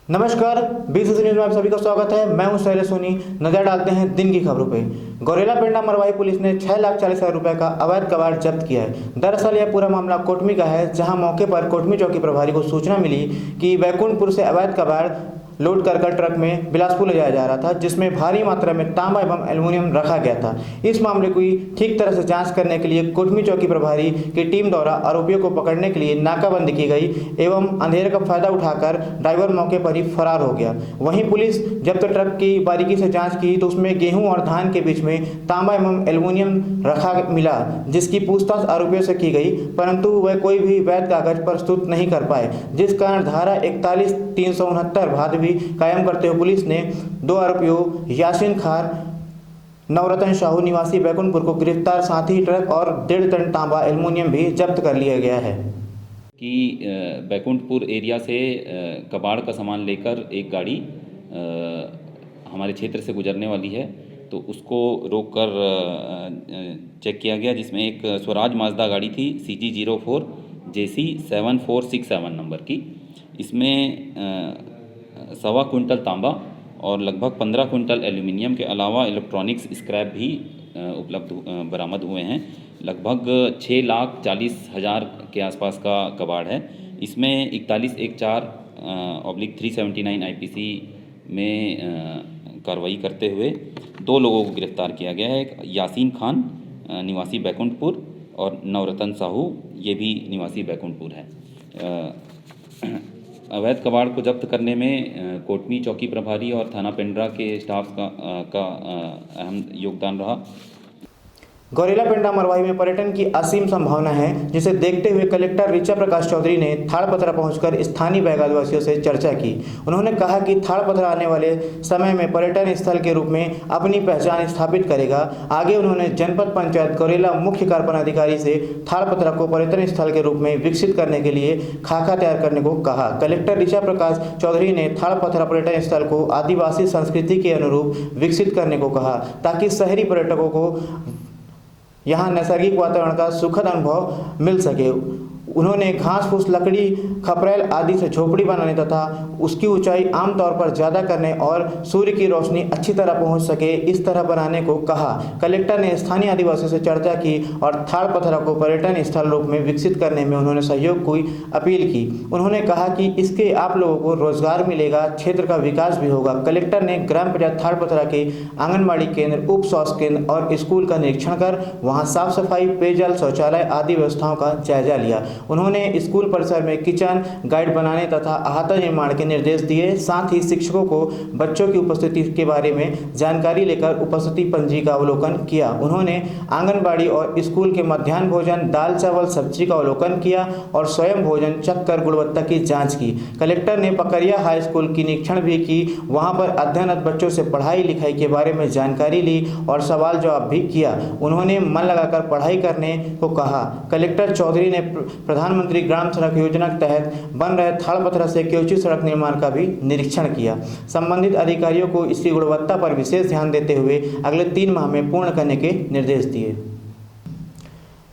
नमस्कार, BCC news में आप सभी का स्वागत है। मैं हूं शैलेश सोनी। नजर डालते हैं दिन की खबरों पे। गौरेला पेंडा मरवाही पुलिस ने 6,40,000 रुपए का अवैध कबाड़ जब्त किया है। दरअसल यह पूरा मामला कोटमी का है, जहां मौके पर कोटमी चौकी प्रभारी को सूचना मिली कि बैकुंठपुर से अवैध कबाड़ लोड कर ट्रक में बिलासपुर ले जाया जा रहा था, जिसमें भारी मात्रा में तांबा एवं एल्युमिनियम रखा गया था। इस मामले की ठीक तरह से जांच करने के लिए कोटमी चौकी प्रभारी की टीम द्वारा आरोपियों को पकड़ने के लिए नाकाबंदी की गई एवं अंधेरे का फायदा उठाकर ड्राइवर मौके पर ही फरार हो गया। वहीं पुलिस जब तक ट्रक की बारीकी से जाँच की तो उसमें गेहूँ और धान के बीच में तांबा एवं एल्युमिनियम रखा मिला, जिसकी पूछताछ आरोपियों से की गई, परंतु वह कोई भी वैध कागज प्रस्तुत नहीं कर पाए, जिस कारण धारा 41-369 भादवी कायम करते हुए पुलिस ने 2 आरोपियों यासीन खान, नवरत्न साहू निवासी बैकुंठपुर को गिरफ्तार, साथ ही ट्रक और 1.5 टन तांबा एल्युमिनियम भी जब्त कर लिया गया है। कि बैकुंठपुर एरिया से कबाड़ का सामान लेकर एक गाड़ी हमारे क्षेत्र से गुजरने वाली है, तो उसको रोककर चेक किया गया, जिसमें एक स्वराज माजदा गाड़ी थी CG04 JC 7467 नंबर की। इसमें 1.25 क्विंटल तांबा और लगभग 15 क्विंटल एल्युमिनियम के अलावा इलेक्ट्रॉनिक्स स्क्रैप भी उपलब्ध बरामद हुए हैं। लगभग 6,40,000 के आसपास का कबाड़ है। इसमें 4114/379 IPC में कार्रवाई करते हुए 2 लोगों को गिरफ्तार किया गया है। एक यासीन खान निवासी बैकुंठपुर और नवरत्न साहू, ये भी निवासी बैकुंठपुर है। अवैध कबाड़ को जब्त करने में कोटमी चौकी प्रभारी और थाना पेंड्रा के स्टाफ का अहम योगदान रहा। गौरेला पेंडा मरवाही में पर्यटन की असीम संभावना है, जिसे देखते हुए कलेक्टर ऋचा प्रकाश चौधरी ने थाड़पथरा पहुंचकर स्थानीय बैग आदिवासियों से चर्चा की। उन्होंने कहा कि थाड़पथरा आने वाले समय में पर्यटन स्थल के रूप में अपनी पहचान स्थापित करेगा। आगे उन्होंने जनपद पंचायत गौरेला मुख्य कार्यपालन अधिकारी से थाड़पथरा को पर्यटन स्थल के रूप में विकसित करने के लिए खाका तैयार करने को कहा। कलेक्टर ऋचा प्रकाश चौधरी ने थाड़पथरा पर्यटन स्थल को आदिवासी संस्कृति के अनुरूप विकसित करने को कहा, ताकि शहरी पर्यटकों को यहाँ नैसर्गिक वातावरण का सुखद अनुभव मिल सके। उन्होंने घास फूस, लकड़ी, खपरेल आदि से झोपड़ी बनाने तथा उसकी ऊंचाई आमतौर पर ज़्यादा करने और सूर्य की रोशनी अच्छी तरह पहुंच सके, इस तरह बनाने को कहा। कलेक्टर ने स्थानीय आदिवासियों से चर्चा की और थाड़पथरा को पर्यटन स्थल रूप में विकसित करने में उन्होंने सहयोग की अपील की। उन्होंने कहा कि इसके आप लोगों को रोजगार मिलेगा, क्षेत्र का विकास भी होगा। कलेक्टर ने ग्राम पंचायत थाड़पथरा के आंगनबाड़ी केंद्र, उप स्वास्थ्य केंद्र और स्कूल का निरीक्षण कर वहाँ साफ सफाई, पेयजल, शौचालय आदि व्यवस्थाओं का जायजा लिया। उन्होंने स्कूल परिसर में किचन गाइड बनाने तथा अहाता निर्माण के निर्देश दिए। साथ ही शिक्षकों को बच्चों की उपस्थिति के बारे में जानकारी लेकर उपस्थिति पंजी का अवलोकन किया। उन्होंने आंगनबाड़ी और स्कूल के मध्याह्न भोजन, दाल चावल सब्जी का अवलोकन किया और स्वयं भोजन चख कर गुणवत्ता की जाँच की। कलेक्टर ने पकरिया हाई स्कूल की निरीक्षण भी की। वहाँ पर अध्ययनरत बच्चों से पढ़ाई लिखाई के बारे में जानकारी ली और सवाल जवाब भी किया। उन्होंने मन लगाकर पढ़ाई करने को कहा। कलेक्टर चौधरी ने प्रधानमंत्री ग्राम सड़क योजना के तहत बन रहे थाड़पथरा से केवची सड़क निर्माण का भी निरीक्षण किया। संबंधित अधिकारियों को इसकी गुणवत्ता पर विशेष ध्यान देते हुए अगले 3 माह में पूर्ण करने के निर्देश दिए।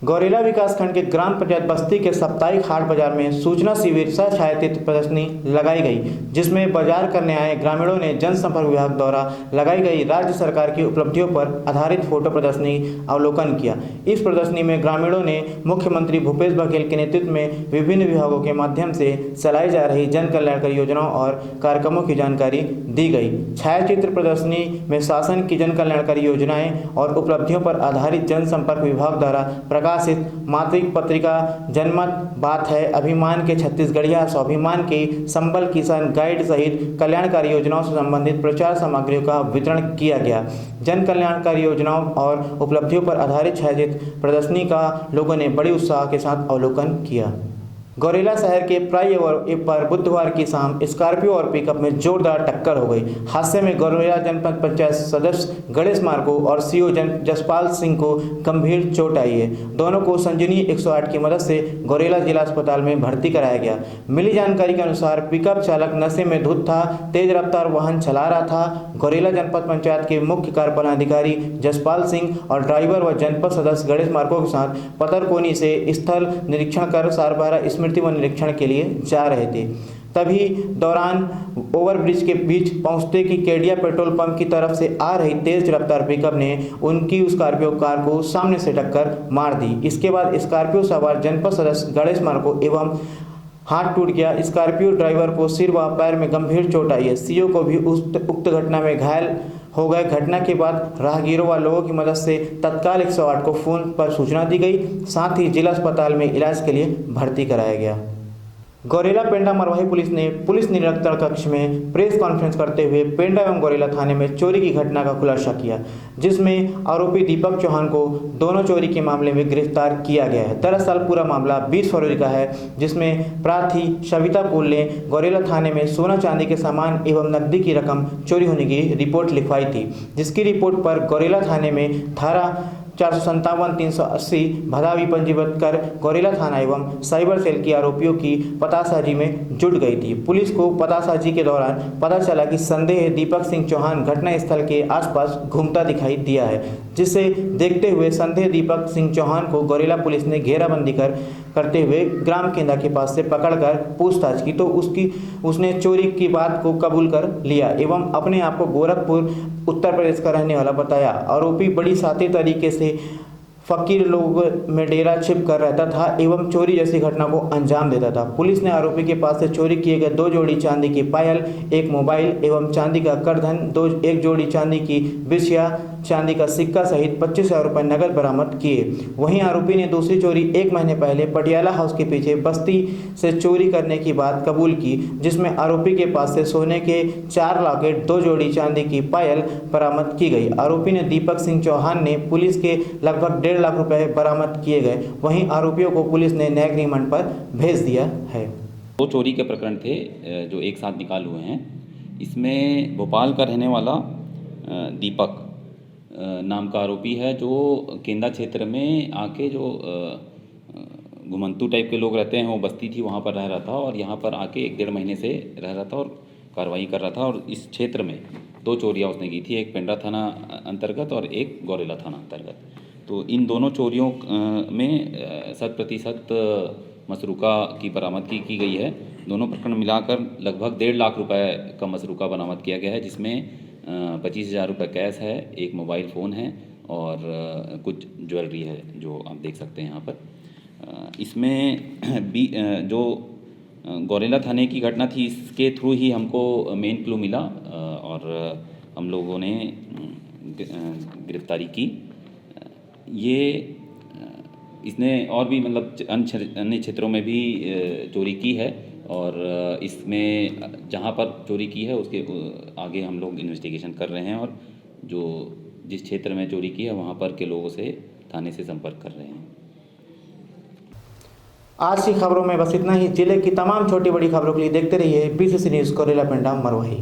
गौरेला विकासखंड के ग्राम पंचायत बस्ती के साप्ताहिक हाट बाजार में सूचना शिविर सह छायाचित्र प्रदर्शनी लगाई गई, जिसमें बाजार करने आए ग्रामीणों ने जनसंपर्क विभाग द्वारा लगाई गई राज्य सरकार की उपलब्धियों पर आधारित फोटो प्रदर्शनी अवलोकन किया। इस प्रदर्शनी में ग्रामीणों ने मुख्यमंत्री भूपेश बघेल के नेतृत्व में विभिन्न विभागों के माध्यम से चलाई जा रही जन कल्याणकारी योजनाओं और कार्यक्रमों की जानकारी दी गई। छायाचित्र प्रदर्शनी में शासन की जन कल्याणकारी योजनाएं और उपलब्धियों पर आधारित जनसंपर्क विभाग द्वारा प्रकाशित मासिक पत्रिका जनमत, बात है, अभिमान के छत्तीसगढ़िया, स्वाभिमान के संबल किसान गाइड सहित कल्याणकारी योजनाओं से संबंधित प्रचार सामग्रियों का वितरण किया गया। जन कल्याणकारी योजनाओं और उपलब्धियों पर आधारित छायाचित्र प्रदर्शनी का लोगों ने बड़े उत्साह के साथ अवलोकन किया। गौरेला शहर के फ्लाईओवर पर बुधवार की शाम स्कॉर्पियो और पिकअप में जोरदार टक्कर हो गई। हादसे में गौरेला जनपद पंचायत सदस्य गणेश मार्को और सीओ जसपाल सिंह को गंभीर चोट आई है। दोनों को संजीवनी 108 की मदद से गौरेला जिला अस्पताल में भर्ती कराया गया। मिली जानकारी के अनुसार पिकअप चालक नशे में धुत था, तेज रफ्तार वाहन चला रहा था। गौरेला जनपद पंचायत के मुख्य कार्यपालन जसपाल सिंह और ड्राइवर व जनपद सदस्य गणेश मार्को के साथ पतरकोनी से स्थल निरीक्षण कर सारबारा स्मृति वन निरीक्षण के लिए जा रहे थे। तभी दौरान ओवरब्रिज के बीच पहुंचते कि केडिया पेट्रोल पंप की तरफ से आ रही तेज रफ्तार पिकअप ने उनकी स्कॉर्पियो कार को सामने से टक्कर मार दी। इसके बाद स्कॉर्पियो सवार जनपद सदस्य गणेश मार्को एवं हाथ टूट गया। स्कॉर्पियो ड्राइवर को सिर व पैर में गंभीर चोट आई है। सीओ को भी उक्त घटना में घायल हो गए। घटना के बाद राहगीरों व लोगों की मदद से तत्काल 108 को फोन पर सूचना दी गई। साथ ही जिला अस्पताल में इलाज के लिए भर्ती कराया गया। गौरेला पेंडा मरवाही पुलिस ने पुलिस निरीक्षण कक्ष में प्रेस कॉन्फ्रेंस करते हुए पेंडा एवं गौरेला थाने में चोरी की घटना का खुलासा किया, जिसमें आरोपी दीपक चौहान को दोनों चोरी के मामले में गिरफ्तार किया गया है। दरअसल पूरा मामला 20 फरवरी का है, जिसमें प्रार्थी सविता पुल ने गौरेला थाने में सोना चांदी के सामान एवं नकदी की रकम चोरी होने की रिपोर्ट लिखवाई थी, जिसकी रिपोर्ट पर गौरेला थाने में धारा 457-380 भदावी पंजीबद्ध कर गौरेला थाना एवं साइबर सेल की आरोपियों की पतासाजी में जुट गई थी। पुलिस को पतासाजी के दौरान पता चला कि संदेह दीपक सिंह चौहान घटना स्थल के आसपास घूमता दिखाई दिया है, जिसे देखते हुए संदेह दीपक सिंह चौहान को गौरेला पुलिस ने घेराबंदी करते हुए ग्राम केंद्र के पास से पकड़कर पूछताछ की तो उसने चोरी की बात को कबूल कर लिया एवं अपने आप को गोरखपुर उत्तर प्रदेश का रहने वाला बताया। आरोपी बड़ी शातिर तरीके से फकीर लोग में डेरा छिप कर रहता था एवं चोरी जैसी घटना को अंजाम देता था। पुलिस ने आरोपी के पास से चोरी किए गए 2 जोड़ी चांदी की पायल, 1 मोबाइल एवं चांदी का करधन, 1 जोड़ी चांदी की बिछिया, चांदी का सिक्का सहित 25,000 रुपये नकद बरामद किए। वहीं आरोपी ने दूसरी चोरी 1 महीने पहले पटियाला हाउस के पीछे बस्ती से चोरी करने की बात कबूल की, जिसमें आरोपी के पास से सोने के 4 लॉकेट, 2 जोड़ी चांदी की पायल बरामद की गई। आरोपी ने दीपक सिंह चौहान ने पुलिस के लगभग 1.5 लाख रुपए बरामद किए गए। वहीं आरोपियों को पुलिस ने न्यायिक रिमांड पर भेज दिया है। 2 चोरी के प्रकरण थे जो एक साथ निकाल हुए हैं। इसमें भोपाल का रहने वाला दीपक नाम का आरोपी है, जो केंदा क्षेत्र में आके जो घुमंतू टाइप के लोग रहते हैं, वो बस्ती थी, वहाँ पर रह रहा था और यहाँ पर आके 1-1.5 महीने से रह रहा था और कार्रवाई कर रहा था। और इस क्षेत्र में 2 चोरियाँ उसने की थी, एक पेंड्रा थाना अंतर्गत और एक गौरेला थाना अंतर्गत। तो इन दोनों चोरियों में 100% मसरूका की बरामदगी की गई है। दोनों प्रकरण मिलाकर लगभग 1.5 लाख रुपए का मसरूका बरामद किया गया है, जिसमें 25,000 रुपये कैश है, 1 मोबाइल फ़ोन है और कुछ ज्वेलरी है जो आप देख सकते हैं यहाँ पर। इसमें जो गौरेला थाने की घटना थी, इसके थ्रू ही हमको मेन क्लू मिला और हम लोगों ने गिरफ्तारी की। ये इसने और भी मतलब अन्य क्षेत्रों में भी चोरी की है और इसमें जहाँ पर चोरी की है उसके आगे हम लोग इन्वेस्टिगेशन कर रहे हैं और जो जिस क्षेत्र में चोरी की है वहाँ पर के लोगों से थाने से संपर्क कर रहे हैं। आज की खबरों में बस इतना ही। जिले की तमाम छोटी बड़ी खबरों के लिए देखते रहिए BCC न्यूज़ गौरेला पेंडा मरवाही।